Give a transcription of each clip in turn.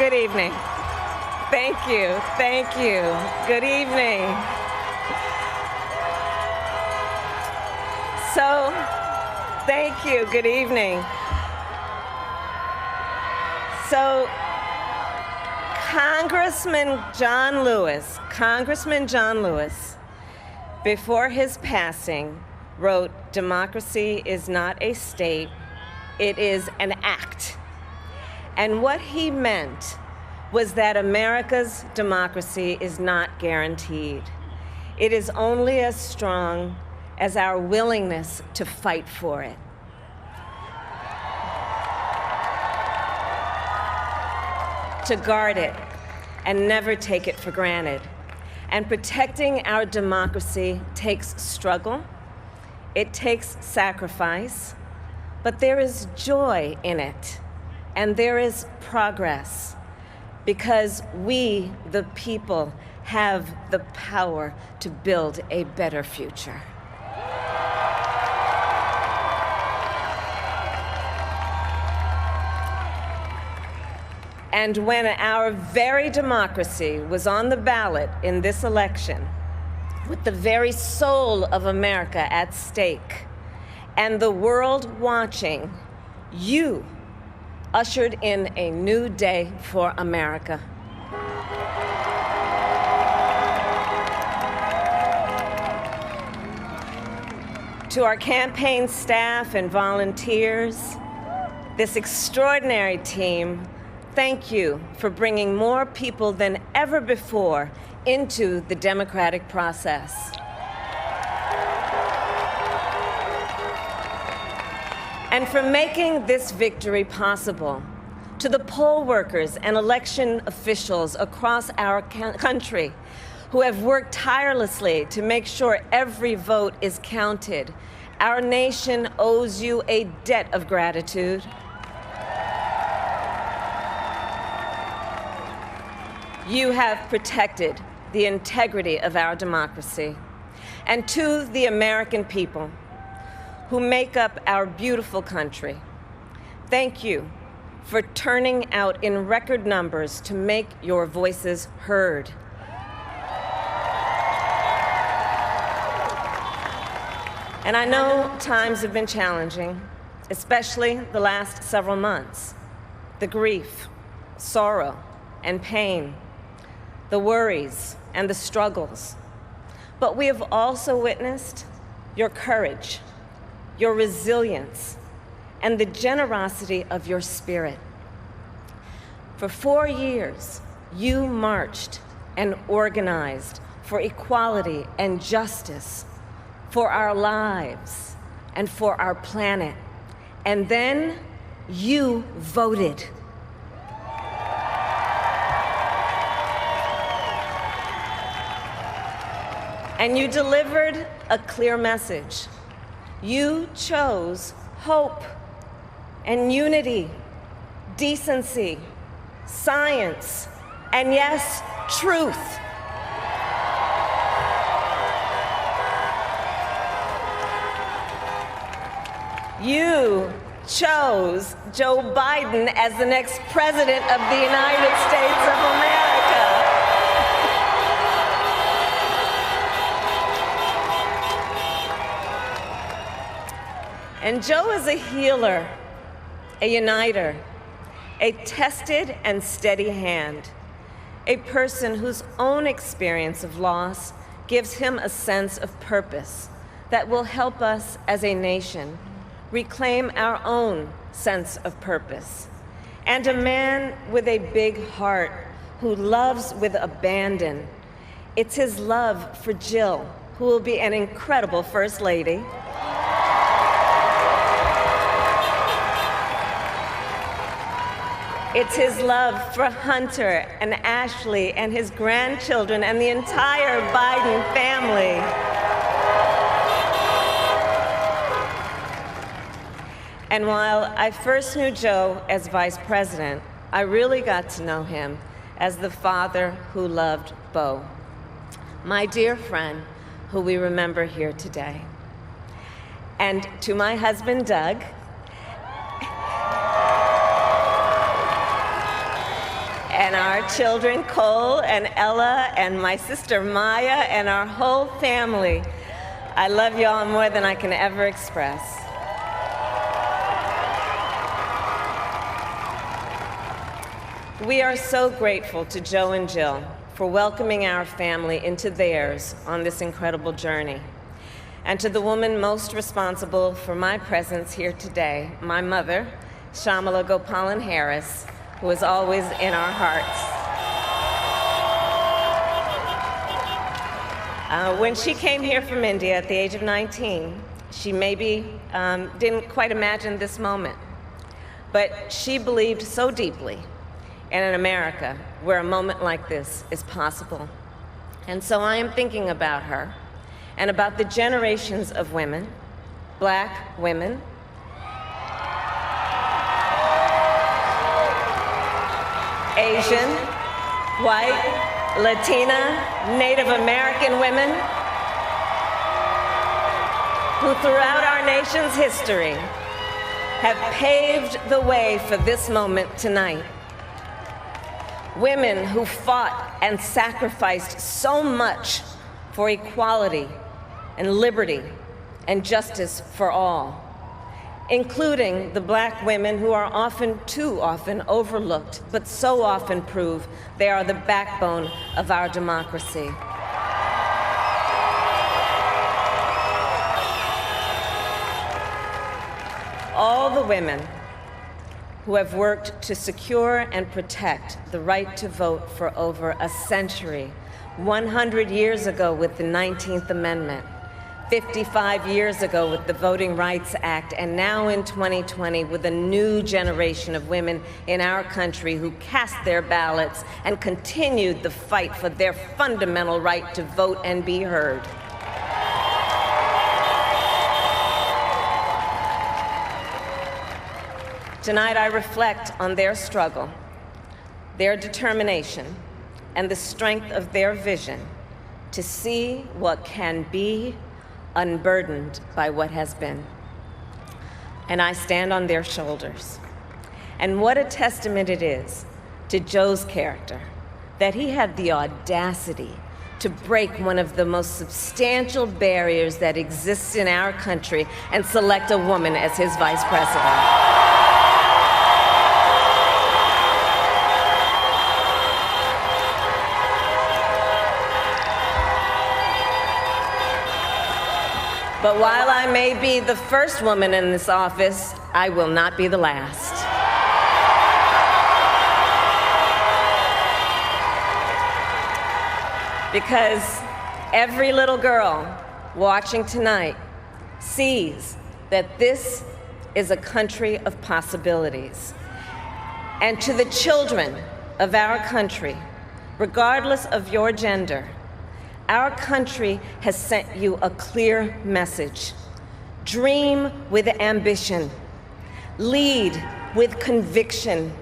Good evening. Thank you. Thank you. Good evening. So, thank you. Good evening. So, Congressman John Lewis, before his passing, wrote, "Democracy is not a state, it is an act." And what he meant was that America's democracy is not guaranteed. It is only as strong as our willingness to fight for it. To guard it and never take it for granted. And protecting our democracy takes struggle, it takes sacrifice, but there is joy in it, and there is progress, because we, the people, have the power to build a better future. And when our very democracy was on the ballot in this election, with the very soul of America at stake, and the world watching, you ushered in a new day for America. To our campaign staff and volunteers, this extraordinary team, thank you for bringing more people than ever before into the democratic process. And for making this victory possible. To the poll workers and election officials across our country who have worked tirelessly to make sure every vote is counted, our nation owes you a debt of gratitude. You have protected the integrity of our democracy. And to the American people who make up our beautiful country, thank you for turning out in record numbers to make your voices heard. And I know times have been challenging, especially the last several months. The grief, sorrow, and pain, the worries and the struggles. But we have also witnessed your courage, your resilience, and the generosity of your spirit. For 4 years, you marched and organized for equality and justice, for our lives and for our planet. And then you voted. And you delivered a clear message. You chose hope and unity, decency, science, and yes, truth. You chose Joe Biden as the next president of the United States of America. And Joe is a healer, a uniter, a tested and steady hand, a person whose own experience of loss gives him a sense of purpose that will help us as a nation reclaim our own sense of purpose. And a man with a big heart who loves with abandon. It's his love for Jill, who will be an incredible First Lady. It's his love for Hunter and Ashley and his grandchildren and the entire Biden family. And while I first knew Joe as vice president, I really got to know him as the father who loved Bo, my dear friend who we remember here today. And to my husband, Doug, children, Cole and Ella, and my sister Maya, and our whole family. I love y'all more than I can ever express. We are so grateful to Joe and Jill for welcoming our family into theirs on this incredible journey. And to the woman most responsible for my presence here today, my mother, Kamala Harris, who is always in our hearts. When she came here from India at the age of 19, she maybe didn't quite imagine this moment, but she believed so deeply in an America where a moment like this is possible. And so I am thinking about her and about the generations of women, Black women, Asian, white, Latina, Native American women, who throughout our nation's history have paved the way for this moment tonight. Women who fought and sacrificed so much for equality and liberty and justice for all, including the Black women who are often, too often, overlooked, but so often prove they are the backbone of our democracy. All the women who have worked to secure and protect the right to vote for over a century, 100 years ago with the 19th Amendment, 55 years ago with the Voting Rights Act, and now in 2020 with a new generation of women in our country who cast their ballots and continued the fight for their fundamental right to vote and be heard. Tonight, I reflect on their struggle, their determination, and the strength of their vision to see what can be unburdened by what has been. And I stand on their shoulders. And what a testament it is to Joe's character that he had the audacity to break one of the most substantial barriers that exists in our country and select a woman as his vice president. But while I may be the first woman in this office, I will not be the last. Because every little girl watching tonight sees that this is a country of possibilities. And to the children of our country, regardless of your gender, our country has sent you a clear message. Dream with ambition, lead with conviction,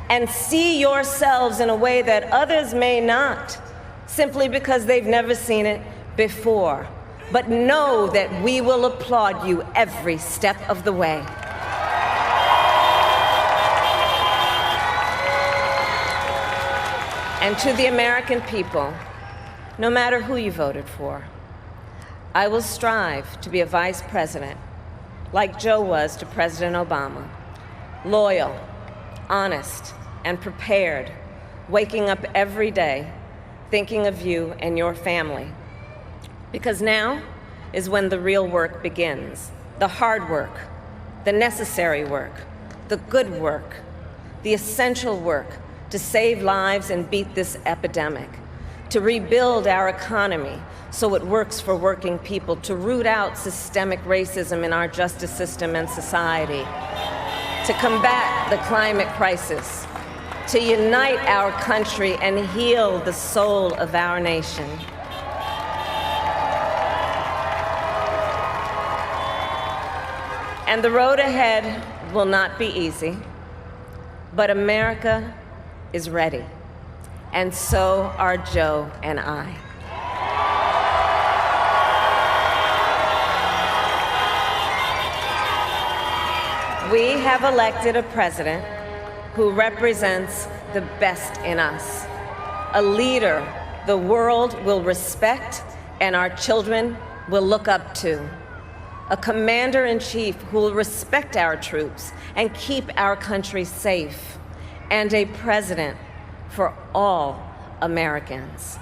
and see yourselves in a way that others may not, simply because they've never seen it before. But know that we will applaud you every step of the way. And to the American people, no matter who you voted for, I will strive to be a vice president, like Joe was to President Obama, loyal, honest, and prepared, waking up every day thinking of you and your family. Because now is when the real work begins, the hard work, the necessary work, the good work, the essential work to save lives and beat this epidemic, to rebuild our economy so it works for working people, to root out systemic racism in our justice system and society, to combat the climate crisis, to unite our country and heal the soul of our nation. And the road ahead will not be easy, but America is ready. And so are Joe and I. We have elected a president who represents the best in us. a leader the world will respect and our children will look up to. A commander-in-chief who will respect our troops and keep our country safe. And a president for all Americans.